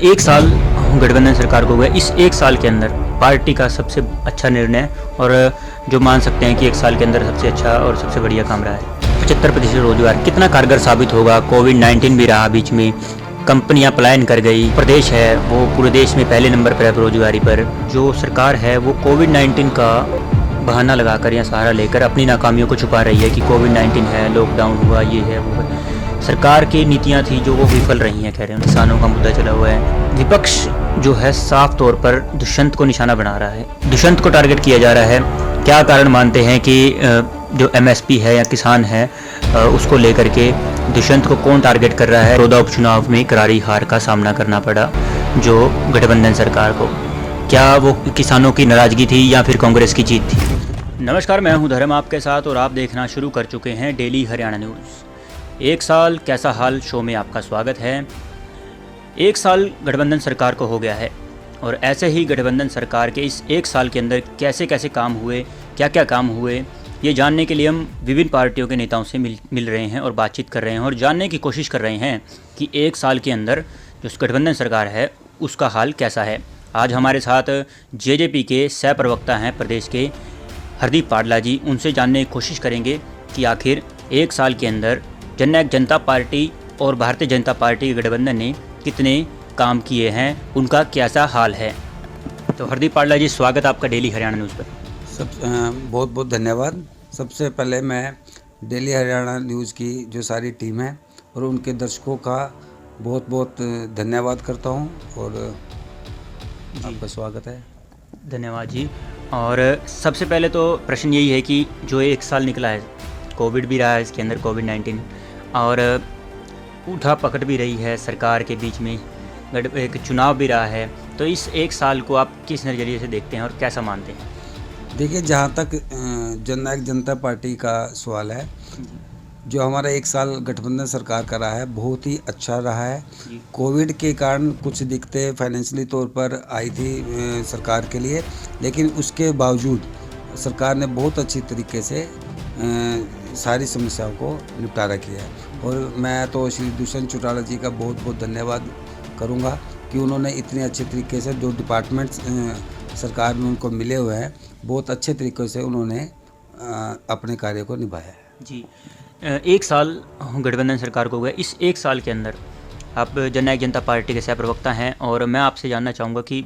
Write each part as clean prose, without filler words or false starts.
एक साल गठबंधन सरकार को हुआ है। इस एक साल के अंदर पार्टी का सबसे अच्छा निर्णय और जो मान सकते हैं कि एक साल के अंदर सबसे अच्छा और सबसे बढ़िया काम रहा है 75% रोजगार कितना कारगर साबित होगा। कोविड-19 भी रहा बीच में, कंपनियां पलायन कर गई, प्रदेश है वो पूरे देश में पहले नंबर पर है बेरोजगारी पर। जो सरकार है वो कोविड-19 का बहाना लगाकर या सहारा लेकर अपनी नाकामियों को छुपा रही है कि कोविड-19 है, लॉकडाउन हुआ, ये है वो है। सरकार की नीतियां थी जो वो विफल रही हैं। कह रहे हैं किसानों का मुद्दा चला हुआ है। विपक्ष जो है साफ तौर पर दुष्यंत को निशाना बना रहा है, दुष्यंत को टारगेट किया जा रहा है। क्या कारण मानते हैं कि जो एमएसपी है या किसान है उसको लेकर के दुष्यंत को कौन टारगेट कर रहा है। बड़ौदा उपचुनाव में करारी हार का सामना करना पड़ा जो गठबंधन सरकार को। क्या वो किसानों की नाराजगी थी या फिर कांग्रेस की जीत थी। नमस्कार, मैं हूं धर्म आपके साथ और आप देखना शुरू कर चुके हैं डेली हरियाणा न्यूज़। एक साल कैसा हाल शो में आपका स्वागत है। एक साल गठबंधन सरकार को हो गया है और ऐसे ही गठबंधन सरकार के इस एक साल के अंदर कैसे कैसे काम हुए, क्या क्या काम हुए, ये जानने के लिए हम विभिन्न पार्टियों के नेताओं से मिल रहे हैं और बातचीत कर रहे हैं और जानने की कोशिश कर रहे हैं कि एक साल के अंदर जो गठबंधन सरकार है उसका हाल कैसा है। आज हमारे साथ जेजेपी के सह प्रवक्ता हैं प्रदेश के हरदीप पाडला जी। उनसे जानने की कोशिश करेंगे कि आखिर एक साल के अंदर जननायक जनता पार्टी और भारतीय जनता पार्टी के गठबंधन ने कितने काम किए हैं, उनका कैसा हाल है। तो हरदीप पाडला जी, स्वागत आपका डेली हरियाणा न्यूज़ पर। बहुत बहुत धन्यवाद। सबसे पहले मैं डेली हरियाणा न्यूज़ की जो सारी टीम है और उनके दर्शकों का बहुत बहुत धन्यवाद करता हूं और आपका स्वागत है। धन्यवाद जी। और सबसे पहले तो प्रश्न यही है कि जो एक साल निकला है, कोविड भी रहा है इसके अंदर, कोविड-19, और उठा पकड़ भी रही है सरकार के बीच में, एक चुनाव भी रहा है, तो इस एक साल को आप किस नज़रिए से देखते हैं और कैसा मानते हैं। देखिए, जहाँ तक जननायक जनता पार्टी का सवाल है, जो हमारा एक साल गठबंधन सरकार का रहा है बहुत ही अच्छा रहा है। कोविड के कारण कुछ दिक्कतें फाइनेंशियली तौर पर आई थी सरकार के लिए, लेकिन उसके बावजूद सरकार ने बहुत अच्छी तरीके से सारी समस्याओं को निपटारा किया है। और मैं तो श्री दुष्यंत चौटाला जी का बहुत बहुत धन्यवाद करूंगा कि उन्होंने इतने अच्छे तरीके से जो डिपार्टमेंट्स सरकार में उनको मिले हुए हैं, बहुत अच्छे तरीके से उन्होंने अपने कार्य को निभाया है। जी, एक साल गठबंधन सरकार को हुआ है। इस एक साल के अंदर आप जननायक जनता पार्टी के सह प्रवक्ता हैं और मैं आपसे जानना चाहूँगा कि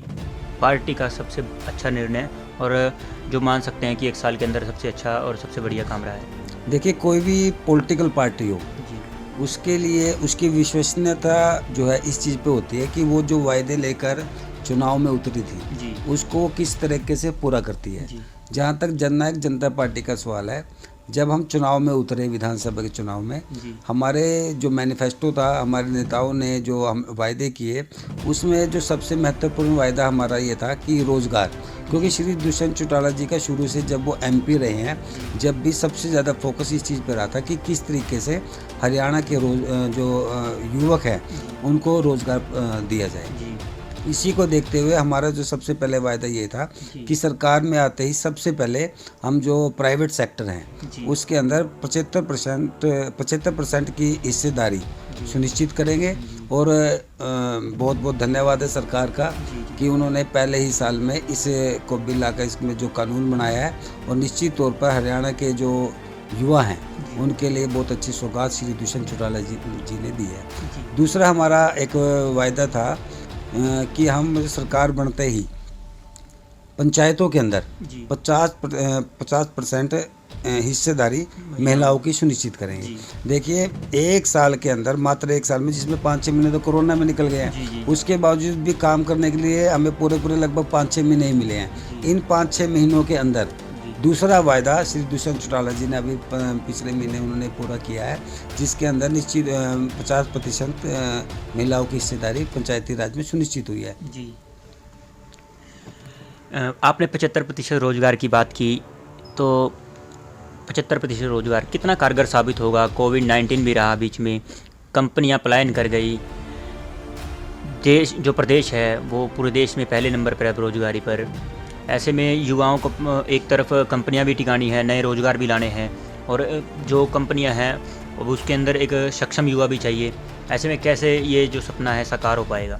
पार्टी का सबसे अच्छा निर्णय और जो मान सकते हैं कि एक साल के अंदर सबसे अच्छा और सबसे बढ़िया काम रहा है। देखिए, कोई भी पॉलिटिकल पार्टी हो जी, उसके लिए उसकी विश्वसनीयता जो है इस चीज़ पे होती है कि वो जो वायदे लेकर चुनाव में उतरी थी जी, उसको किस तरीके से पूरा करती है। जी, जहाँ तक जननायक जनता पार्टी का सवाल है, जब हम चुनाव में उतरे विधानसभा के चुनाव में, जी, हमारे जो मैनिफेस्टो था, हमारे नेताओं ने जो हम वायदे किए, उसमें जो सबसे महत्वपूर्ण वायदा हमारा ये था कि रोज़गार, क्योंकि श्री दुष्यंत चौटाला जी का शुरू से जब वो एमपी रहे हैं, जब भी सबसे ज़्यादा फोकस इस चीज़ पर रहा था कि किस तरीके से हरियाणा के जो युवक हैं उनको रोज़गार दिया जाए। जी, इसी को देखते हुए हमारा जो सबसे पहले वायदा ये था कि सरकार में आते ही सबसे पहले हम जो प्राइवेट सेक्टर हैं उसके अंदर 75% की हिस्सेदारी सुनिश्चित करेंगे। और बहुत बहुत धन्यवाद है सरकार का कि उन्होंने पहले ही साल में इसे को बिल लाकर इसमें जो कानून बनाया है और निश्चित तौर पर हरियाणा के जो युवा हैं उनके लिए बहुत अच्छी सौगात श्री दुष्यंत चौटाला जी ने दी है। दूसरा हमारा एक वायदा था कि हम सरकार बनते ही पंचायतों के अंदर 50% हिस्सेदारी महिलाओं की सुनिश्चित करेंगे। देखिए, एक साल के अंदर, मात्र एक साल में, जिसमें 5-6 महीने तो कोरोना में निकल गए हैं, उसके बावजूद भी काम करने के लिए हमें पूरे लगभग 5-6 महीने ही मिले हैं। इन 5-6 महीनों के अंदर दूसरा वायदा श्री दुष्यंत चौटाला जी ने अभी पिछले महीने उन्होंने पूरा किया है, जिसके अंदर निश्चित 50% महिलाओं की हिस्सेदारी पंचायती राज में सुनिश्चित हुई है। जी, आपने 75% रोजगार की बात की, तो 75% रोजगार कितना कारगर साबित होगा। कोविड-19 भी रहा बीच में, कंपनियां पलायन कर गई, देश जो प्रदेश है वो पूरे देश में पहले नंबर पर है बेरोजगारी पर। ऐसे में युवाओं को एक तरफ कंपनियां भी टिकानी है, नए रोज़गार भी लाने हैं और जो कंपनियां हैं उसके अंदर एक सक्षम युवा भी चाहिए। ऐसे में कैसे ये जो सपना है साकार हो पाएगा।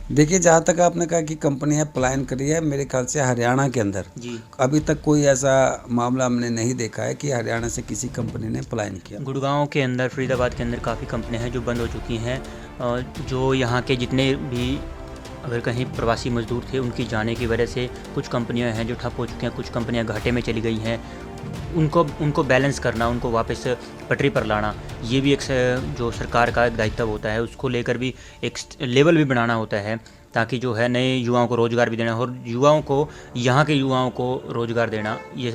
देखिए, जहाँ तक आपने कहा कि कंपनियां पलायन करी है, मेरे ख्याल से हरियाणा के अंदर जी। अभी तक कोई ऐसा मामला हमने नहीं देखा है कि हरियाणा से किसी कंपनी ने पलायन किया। गुड़गांव के अंदर, फरीदाबाद के अंदर काफ़ी कंपनियां हैं जो बंद हो चुकी हैं। जो यहाँ के जितने भी अगर कहीं प्रवासी मजदूर थे, उनकी जाने की वजह से कुछ कंपनियां हैं जो ठप हो चुकी हैं, कुछ कंपनियां घाटे में चली गई हैं। उनको बैलेंस करना, उनको वापस पटरी पर लाना, ये भी एक जो सरकार का एक दायित्व होता है। उसको लेकर भी एक लेवल भी बनाना होता है, ताकि जो है नए युवाओं को रोज़गार भी देना, और युवाओं को, यहाँ के युवाओं को रोज़गार देना, ये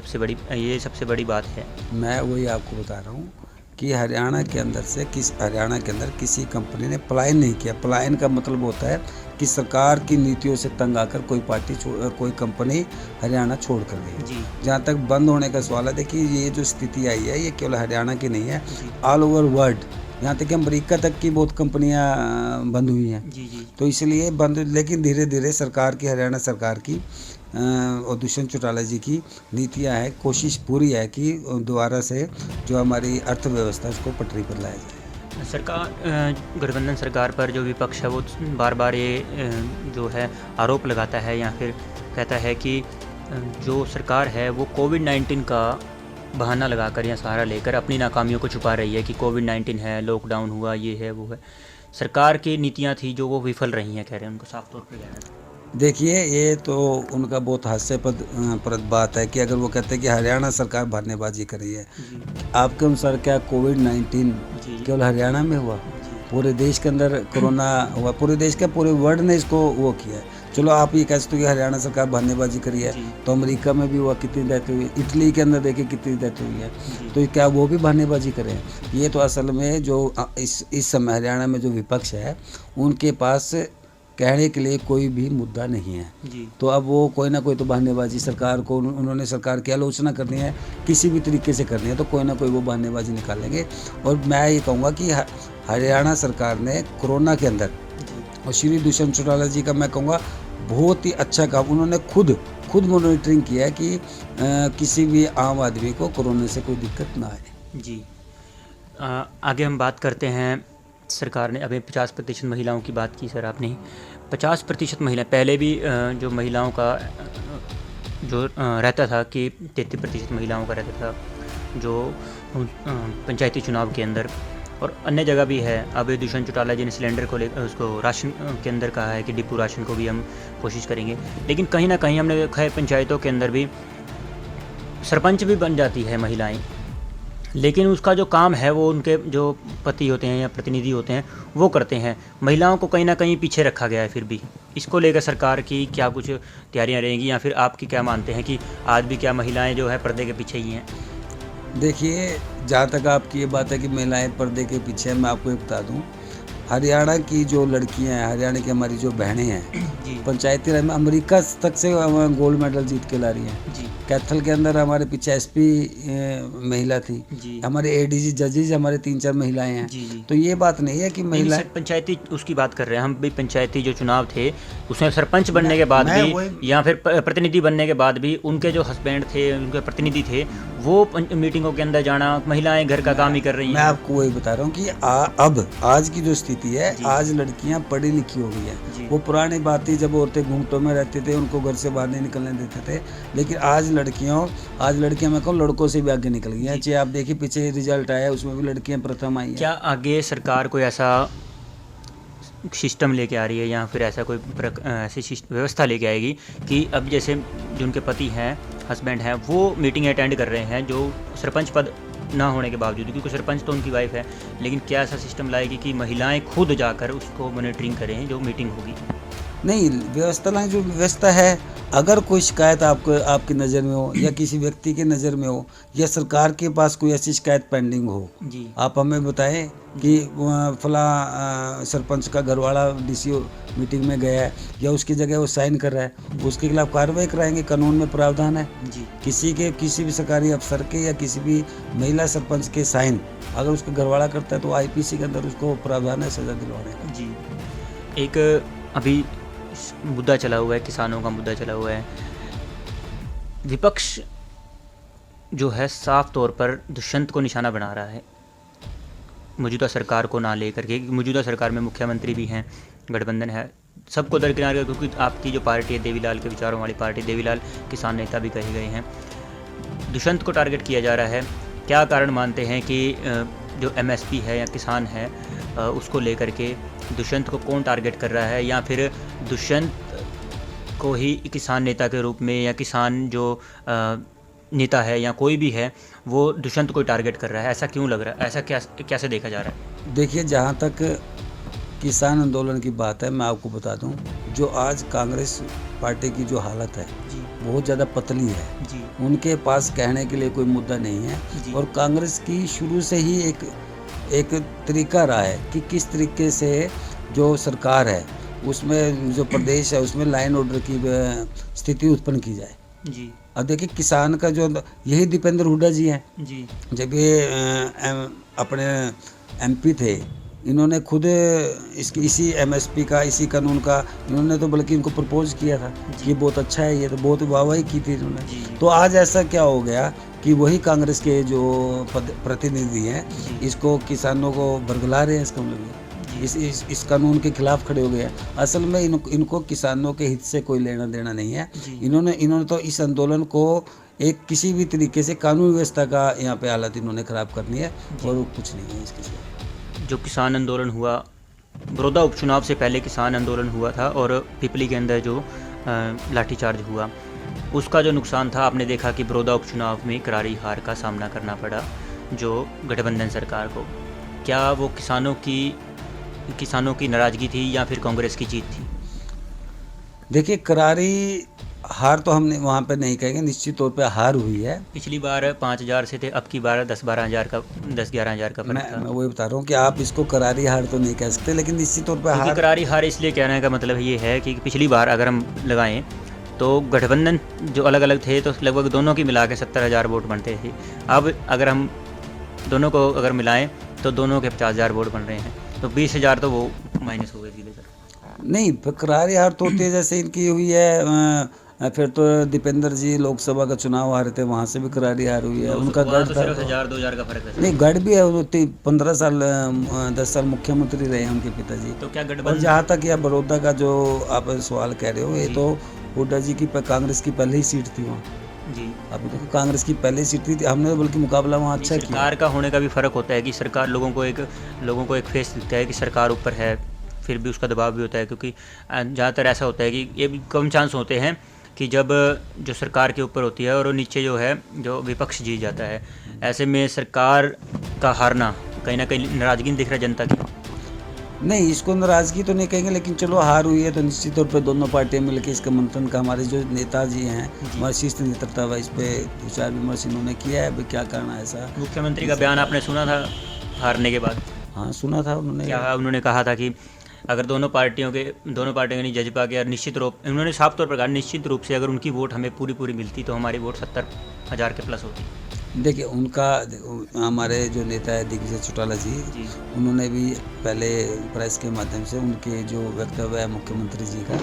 सबसे बड़ी बात है। मैं वही आपको बता रहा हूँ कि हरियाणा के अंदर किसी कंपनी ने पलायन नहीं किया। पलायन का मतलब होता है कि सरकार की नीतियों से तंग आकर कोई कंपनी हरियाणा छोड़ कर गई। जी। जहाँ तक बंद होने का सवाल है, देखिए ये जो स्थिति आई है ये केवल हरियाणा की नहीं है, ऑल ओवर वर्ल्ड, यहाँ तक कि अमेरिका तक की बहुत कंपनियां बंद हुई हैं। जी जी। तो इसलिए बंद, लेकिन धीरे धीरे हरियाणा सरकार की और दुष्यंत चौटाला जी की नीतियां हैं, कोशिश पूरी है कि दोबारा से जो हमारी अर्थव्यवस्था है उसको पटरी पर लाया जाए। सरकार, गठबंधन सरकार पर जो विपक्ष है वो बार बार ये जो है आरोप लगाता है, या फिर कहता है कि जो सरकार है वो कोविड-19 का बहाना लगाकर या सहारा लेकर अपनी नाकामियों को छुपा रही है, कि कोविड-19 है, लॉकडाउन हुआ, ये है वो है। सरकार की नीतियां थी जो वो विफल रही हैं, कह रहे हैं, उनको साफ तौर पर कहना है। देखिए, ये तो उनका बहुत हास्यास्पद बात है कि अगर वो कहते हैं कि हरियाणा सरकार बहानेबाजी कर रही है। जी आपके अनुसार क्या कोविड-19 जी केवल हरियाणा में हुआ? जी पूरे देश के अंदर कोरोना हुआ, पूरे देश का, पूरे वर्ल्ड ने इसको वो किया है। चलो आप ये कह सकते हो कि हरियाणा सरकार बहानेबाजी करी है, जी। तो अमेरिका में भी हुआ, कितनी डेथ हुई, इटली के अंदर देखिए कितनी डेथ हुई है। जी। तो क्या वो भी बहानेबाजी करें? ये तो असल में जो इस समय हरियाणा में जो विपक्ष है, उनके पास कहने के लिए कोई भी मुद्दा नहीं है। जी तो अब वो कोई ना कोई तो बहानेबाजी, सरकार को उन्होंने सरकार की आलोचना करनी है, किसी भी तरीके से करनी है, तो कोई ना कोई वो बहानेबाजी निकालेंगे। और मैं ये कहूँगा कि हरियाणा सरकार ने कोरोना के अंदर, जी और श्री दुष्यंत चौटाला जी का मैं कहूँगा बहुत ही अच्छा काम, उन्होंने खुद मॉनिटरिंग किया है कि किसी भी आम आदमी को कोरोना से कोई दिक्कत ना आए। जी। आगे हम बात करते हैं। सरकार ने अभी 50% महिलाओं की बात की सर आपने। 50% महिला, पहले भी जो महिलाओं का जो रहता था कि 33% महिलाओं का रहता था, जो पंचायती चुनाव के अंदर, और अन्य जगह भी है। अब दुष्यंत चौटाला जी ने सिलेंडर को लेकर, उसको राशन के अंदर कहा है कि डिपो राशन को भी हम कोशिश करेंगे। लेकिन कहीं ना कहीं हमने देखा है पंचायतों के अंदर भी सरपंच भी बन जाती है महिलाएं, लेकिन उसका जो काम है वो उनके जो पति होते हैं या प्रतिनिधि होते हैं वो करते हैं। महिलाओं को कहीं ना कहीं पीछे रखा गया है। फिर भी इसको लेकर सरकार की क्या कुछ तैयारियां रहेंगी, या फिर आपकी क्या मानते हैं कि आज भी क्या महिलाएं जो है पर्दे के पीछे ही हैं? देखिए, जहाँ तक आपकी ये बात है कि महिलाएं पर्दे के पीछे हैं, मैं आपको ये बता दूं, हरियाणा की जो लड़कियां हैं, हरियाणा की हमारी जो बहनें हैं, जी पंचायती राज में अमेरिका तक से गोल्ड मेडल जीत के ला रही हैं। जी कैथल के अंदर हमारे पीछे एसपी महिला थी, जी हमारे एडीजी जजेज हमारे 3-4 महिलाएं हैं। जी जी। तो ये बात नहीं है कि नहीं महिला, सर, पंचायती उसकी बात कर रहे हैं हम भी। पंचायती जो चुनाव थे उसमें सरपंच बनने के बाद मैं भी या फिर प्रतिनिधि बनने के बाद भी उनके जो हस्बैंड थे, उनके प्रतिनिधि थे, वो मीटिंगों के अंदर जाना, महिलाएं घर का काम ही कर रही मैं हैं। आपको वही बता रहा हूँ कि अब आज की जो स्थिति है, जी। आज लड़कियां पढ़ी लिखी हो गई जी। हैं। वो पुरानी बात थी जब औरतें घूंघटों में रहते थे, उनको घर से बाहर नहीं निकलने देते थे। लेकिन आज लड़कियां मैं कहूँ लड़कों से भी आगे निकल गई हैं। चाहे आप देखिए पीछे रिजल्ट आया, उसमें भी लड़कियां प्रथम आई हैं। क्या आगे सरकार कोई ऐसा सिस्टम लेके आ रही है, या फिर ऐसा कोई ऐसी व्यवस्था लेके आएगी कि अब जैसे जो उनके पति हैं, हस्बैंड हैं, वो मीटिंग अटेंड कर रहे हैं जो सरपंच पद ना होने के बावजूद, क्योंकि सरपंच तो उनकी वाइफ है, लेकिन क्या ऐसा सिस्टम लाएगी कि महिलाएं खुद जाकर उसको मॉनिटरिंग करें जो मीटिंग होगी? नहीं, व्यवस्था है, अगर कोई शिकायत आपकी नज़र में हो, या किसी व्यक्ति की नज़र में हो, या सरकार के पास कोई ऐसी शिकायत पेंडिंग हो, जी आप हमें बताएं कि फला सरपंच का घरवाला डीसीओ मीटिंग में गया है, या उसकी जगह वो साइन कर रहा है, उसके खिलाफ कार्रवाई कराएंगे। कानून में प्रावधान है। जी किसी भी सरकारी अफसर के या किसी भी महिला सरपंच के साइन अगर उसका घरवाला करता है तो आईपीसी के अंदर उसको प्रावधान है सजा दिलवाने का। जी। एक अभी मुद्दा चला हुआ है, किसानों का मुद्दा चला हुआ है। विपक्ष जो है साफ तौर पर दुष्यंत को निशाना बना रहा है, मौजूदा सरकार को ना लेकर के। मौजूदा सरकार में मुख्यमंत्री भी हैं, गठबंधन है, सबको दरकिनार कर, क्योंकि आपकी जो पार्टी है देवीलाल के विचारों वाली पार्टी, देवीलाल किसान नेता भी कहे गए हैं, दुष्यंत को टारगेट किया जा रहा है। क्या कारण मानते हैं कि जो एमएसपी है या किसान है उसको लेकर के दुष्यंत को कौन टारगेट कर रहा है, या फिर दुष्यंत को ही किसान नेता के रूप में, या किसान जो नेता है या कोई भी है वो दुष्यंत को टारगेट कर रहा है? ऐसा क्यों लग रहा है? ऐसा कैसे देखा जा रहा है? देखिए, जहाँ तक किसान आंदोलन की बात है, मैं आपको बता दूं, जो आज कांग्रेस पार्टी की जो हालत है जी बहुत ज़्यादा पतली है। जी उनके पास कहने के लिए कोई मुद्दा नहीं है, जी और कांग्रेस की शुरू से ही एक तरीका रहा है कि किस तरीके से जो सरकार है उसमें, जो प्रदेश है उसमें लाइन ऑर्डर की स्थिति उत्पन्न की जाए। जी अब देखिए, किसान का जो यही दीपेंद्र हुड्डा जी हैं, जी जब ये अपने एमपी थे, इन्होंने खुद इसी एमएसपी का, इसी कानून का, इन्होंने तो बल्कि इनको प्रपोज किया था कि ये बहुत अच्छा है, ये तो बहुत वाहवाही की थी इन्होंने। जी तो आज ऐसा क्या हो गया कि वही कांग्रेस के जो प्रतिनिधि हैं जी इसको, किसानों को बरगला रहे हैं, इसका मतलब ये इस कानून के खिलाफ खड़े हो गए हैं। असल में इनको किसानों के हित से कोई लेना देना नहीं है। जी इन्होंने तो इस आंदोलन को एक किसी भी तरीके से कानून व्यवस्था का यहाँ पे हालत इन्होंने ख़राब करनी है, और कुछ नहीं है इसके सिवा। जो किसान आंदोलन हुआ, बड़ौदा उपचुनाव से पहले किसान आंदोलन हुआ था, और पिपली के अंदर जो लाठीचार्ज हुआ, उसका जो नुकसान था, आपने देखा कि बड़ौदा उपचुनाव में करारी हार का सामना करना पड़ा जो गठबंधन सरकार को। क्या वो किसानों की नाराज़गी थी या फिर कांग्रेस की जीत थी? देखिए, करारी हार तो हमने वहाँ पे नहीं कहेंगे, निश्चित तौर पे हार हुई है। पिछली बार 5,000 से थे, अब की बार 10-11 हज़ार का फर्क था। मैं वही बता रहा हूँ कि आप इसको करारी हार तो नहीं कह सकते, लेकिन निश्चित तौर पे क्योंकि हार। करारी हार इसलिए कहने का मतलब ये है कि पिछली बार अगर हम लगाएं तो गठबंधन जो अलग अलग थे तो लगभग दोनों की मिला के 70,000 वोट बनते थे। अब अगर हम दोनों को अगर मिलाएं तो दोनों के 50,000 वोट बन रहे हैं, तो 20,000 तो वो माइनस हो गए सीधे सर। नहीं, करारी हार तो होती है, जैसे इनकी हुई है। फिर तो दीपेंद्र जी लोकसभा का चुनाव हारे थे, वहाँ से भी करारी हार हुई है। उनका गढ़ तो था, सिर्फ 1,000-2,000 का फर्क है। नहीं गढ़ भी है, वो 15 साल 10 साल मुख्यमंत्री रहे हैं उनके पिताजी। तो क्या और गठबंधन? जहाँ तक यह बड़ौदा का जो आप सवाल कह रहे हो, ये जी। तो हुड्डा जी की कांग्रेस की पहले ही सीट थी वहाँ। जी, अभी देखो, कांग्रेस की पहले सीट थी, हमने बल्कि मुकाबला वहाँ अच्छा किया। सरकार का होने का भी फ़र्क होता है कि सरकार लोगों को एक फेस दिखता है कि सरकार ऊपर है, फिर भी उसका दबाव भी होता है, क्योंकि ज़्यादातर ऐसा होता है कि ये भी कम चांस होते हैं कि जब जो सरकार के ऊपर होती है और नीचे जो है जो विपक्ष जीत जाता है। ऐसे में सरकार का हारना कहीं ना कहीं नाराज़गी दिख रहा है जनता की। नहीं, इसको नाराज़गी तो नहीं कहेंगे, लेकिन चलो हार हुई है तो निश्चित तौर पे दोनों पार्टियां मिलकर इसका मंथन का, हमारे जो नेताजी हैं, हमारे शीर्ष नेतृत्व है, इस पे विचार विमर्श इन्होंने किया है, क्या करना है ऐसा। मुख्यमंत्री का बयान आपने सुना था हारने के बाद? हाँ, सुना था उन्होंने। क्या उन्होंने कहा था कि अगर दोनों पार्टियों के नहीं जजपा के, और निश्चित रूप उन्होंने साफ तौर पर कहा निश्चित रूप से अगर उनकी वोट हमें पूरी मिलती तो हमारी वोट 70,000 के प्लस होती। देखिए, उनका, हमारे जो नेता है दिग्विजय चौटाला जी, उन्होंने भी पहले प्रेस के माध्यम से उनके जो वक्तव्य है मुख्यमंत्री जी का,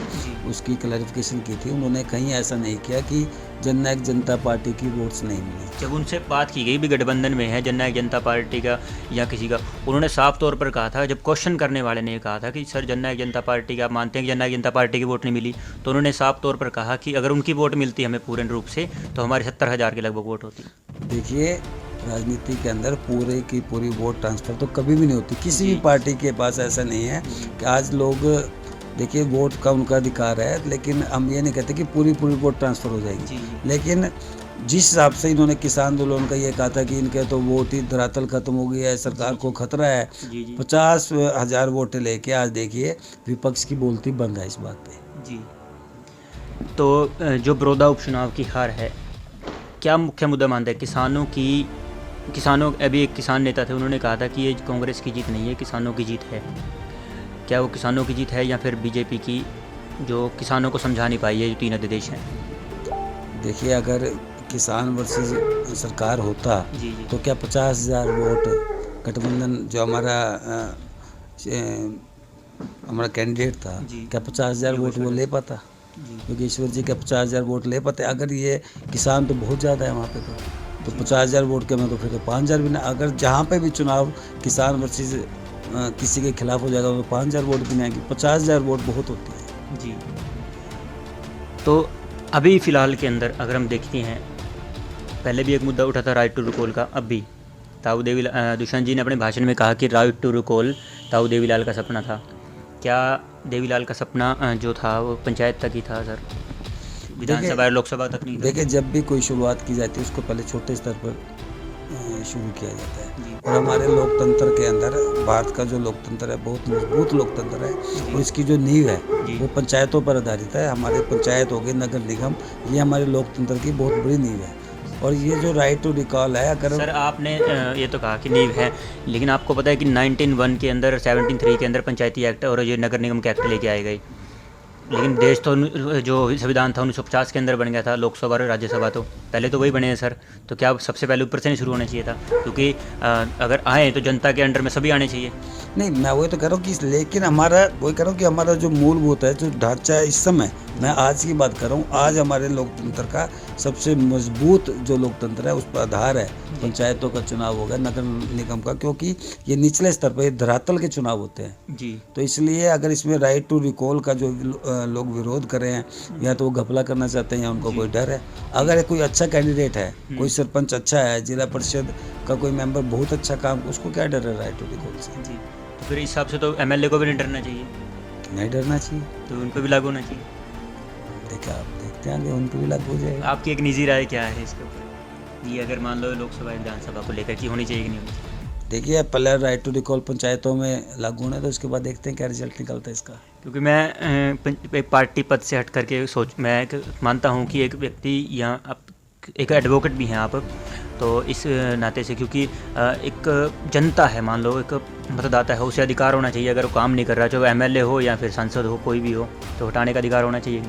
उसकी क्लैरिफिकेशन की थी। उन्होंने कहीं ऐसा नहीं किया कि जननायक जनता पार्टी की वोट्स नहीं मिली। जब उनसे बात की गई भी गठबंधन में है जननायक जनता पार्टी का या किसी का, उन्होंने साफ तौर पर कहा था, जब क्वेश्चन करने वाले ने कहा था कि सर जननायक जनता पार्टी का आप मानते हैं कि जननायक जनता पार्टी की वोट नहीं मिली, तो उन्होंने साफ तौर पर कहा कि अगर उनकी वोट मिलती हमें पूर्ण रूप से तो हमारी 70,000 के लगभग वोट होती। देखिए, राजनीति के अंदर पूरे की पूरी वोट ट्रांसफ़र तो कभी भी नहीं होती, किसी भी पार्टी के पास ऐसा नहीं है कि आज लोग, देखिए वोट का उनका अधिकार है, लेकिन हम ये नहीं कहते कि पूरी वोट ट्रांसफ़र हो जाएगी। लेकिन जिस हिसाब से इन्होंने किसान आंदोलन का ये कहा था कि इनके तो वोट ही धरातल खत्म हो गया है, सरकार को खतरा है, 50,000 वोटें लेके आज देखिए विपक्ष की बोलती बंद है इस बात पे। जी, तो जो बड़ौदा उपचुनाव की हार है, क्या मुख्य मुद्दा मानते हैं? किसानों अभी एक किसान नेता थे, उन्होंने कहा था कि ये कांग्रेस की जीत नहीं है, किसानों की जीत है। क्या वो किसानों की जीत है या फिर बीजेपी की, जो किसानों को समझा नहीं पाई है, जो 3 अध्यादेश हैं? देखिए, अगर किसान वर्सेस सरकार होता जी तो क्या 50,000 वोट गठबंधन जो हमारा कैंडिडेट था, क्या 50,000 वोट वो ले पाता? योगेश्वर जी का 50,000 वोट ले पाते? अगर ये किसान तो बहुत ज़्यादा है वहाँ पे, तो 50,000 वोट के में तो फिर तो 5,000 भी ना। अगर जहाँ पे भी चुनाव किसान वर्सेस किसी के खिलाफ हो जाएगा तो 5,000 वोट भी नहीं आएंगे, 50,000 वोट बहुत होती है। जी। तो अभी फ़िलहाल के अंदर अगर हम देखते हैं, पहले भी एक मुद्दा उठा था राइट टू रिकॉल का, अब भी ताऊ दुष्यंत जी ने अपने भाषण में कहा कि राइट टू रिकॉल ताऊ देवीलाल का सपना था। क्या देवीलाल का सपना जो था वो पंचायत तक ही था सर, विधानसभा और लोकसभा तक नहीं था? देखिए, जब भी कोई शुरुआत की जाती है उसको पहले छोटे स्तर पर शुरू किया जाता है। और हमारे लोकतंत्र के अंदर, भारत का जो लोकतंत्र है बहुत मजबूत लोकतंत्र है, और इसकी जो नींव है वो पंचायतों पर आधारित है। हमारे पंचायत हो गए, नगर निगम, ये हमारे लोकतंत्र की बहुत बड़ी नींव है। और ये जो राइट टू रिकॉल है, अगर सर आपने ये तो कहा कि नींव है, लेकिन आपको पता है कि 1901 के अंदर 1703 के अंदर पंचायती एक्ट और ये नगर निगम के एक्ट लेके आए गए, लेकिन देश तो जो संविधान था 1950 के अंदर बन गया था, लोकसभा और राज्यसभा तो पहले तो वही बने हैं सर। तो क्या सबसे पहले ऊपर से नहीं शुरू होना चाहिए था? क्योंकि अगर आए तो जनता के अंडर में सभी आने चाहिए। नहीं, मैं वही तो कह रहा हूँ कि लेकिन हमारा वही कह रहा हूँ कि हमारा जो मूलभूत है, जो ढांचा है इस समय, मैं आज की बात कर रहा हूँ, आज हमारे लोकतंत्र का सबसे मजबूत जो लोकतंत्र है उस पर आधार है पंचायतों का चुनाव होगा, नगर निगम का, क्योंकि ये निचले स्तर पर, ये धरातल के चुनाव होते हैं जी। तो इसलिए अगर इसमें राइट टू रिकॉल का जो लोग विरोध कर रहे हैं, या तो वो घपला करना चाहते हैं या उनको कोई डर है। अगर कोई अच्छा कैंडिडेट है, कोई सरपंच अच्छा है, जिला परिषद का कोई मेंबर बहुत अच्छा काम, उसको क्या डर है राइट टू रिकॉल से? जी, तो फिर इस हिसाब से तो एमएलए को भी नहीं डरना चाहिए, नहीं डरना चाहिए, तो उन पर भी लागू होना चाहिए। देखिए, आप देखते हैं उन पर भी लागू हो जाएगा। आपकी एक निजी राय क्या है इसके ऊपर, ये अगर मान लो लोकसभा विधानसभा को लेकर कि होनी चाहिए कि नहीं होनी चाहिए? देखिए, पहले राइट टू रिकॉल पंचायतों में लागू होना है, तो उसके बाद देखते हैं क्या रिजल्ट निकलता है इसका। क्योंकि मैं एक पार्टी पद से हट करके मैं मानता हूँ कि एक व्यक्ति यहाँ एक एडवोकेट भी हैं आप, तो इस नाते से, क्योंकि एक जनता है, मान लो एक मतदाता है, उसे अधिकार होना चाहिए, अगर वो काम नहीं कर रहा, चाहे वो एमएलए हो या फिर सांसद हो, कोई भी हो, तो हटाने का अधिकार होना चाहिए।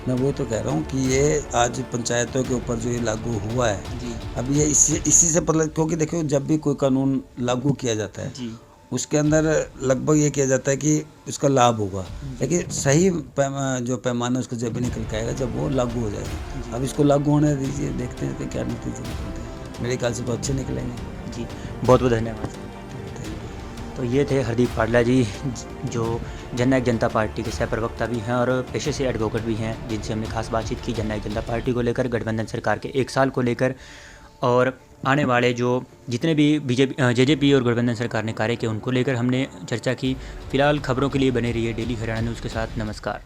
मैं वो तो कह रहा हूँ कि ये आज पंचायतों के ऊपर जो ये लागू हुआ है जी। अब ये इसी से पता, क्योंकि देखो जब भी कोई कानून लागू किया जाता है जी। उसके अंदर लगभग ये किया जाता है कि उसका लाभ होगा, लेकिन सही जो पैमाना उसका जब भी निकल के आएगा जब वो लागू हो जाएगा। अब इसको लागू होने दीजिए, देखते हैं कि क्या नतीजे निकलते हैं। मेरे ख्याल से तो अच्छे निकलेंगे। जी, बहुत बहुत धन्यवाद। तो ये थे हरदीप पाडला जी, जो जननायक जनता पार्टी के सह प्रवक्ता भी हैं और पेशे से एडवोकेट भी हैं, जिनसे हमने खास बातचीत की जननायक जनता पार्टी को लेकर, गठबंधन सरकार के 1 साल को लेकर, और आने वाले जो जितने भी जेजेपी और गठबंधन सरकार ने कार्य किए उनको लेकर हमने चर्चा की। फिलहाल खबरों के लिए बने रहिए डेली हरियाणा न्यूज़ के साथ। नमस्कार।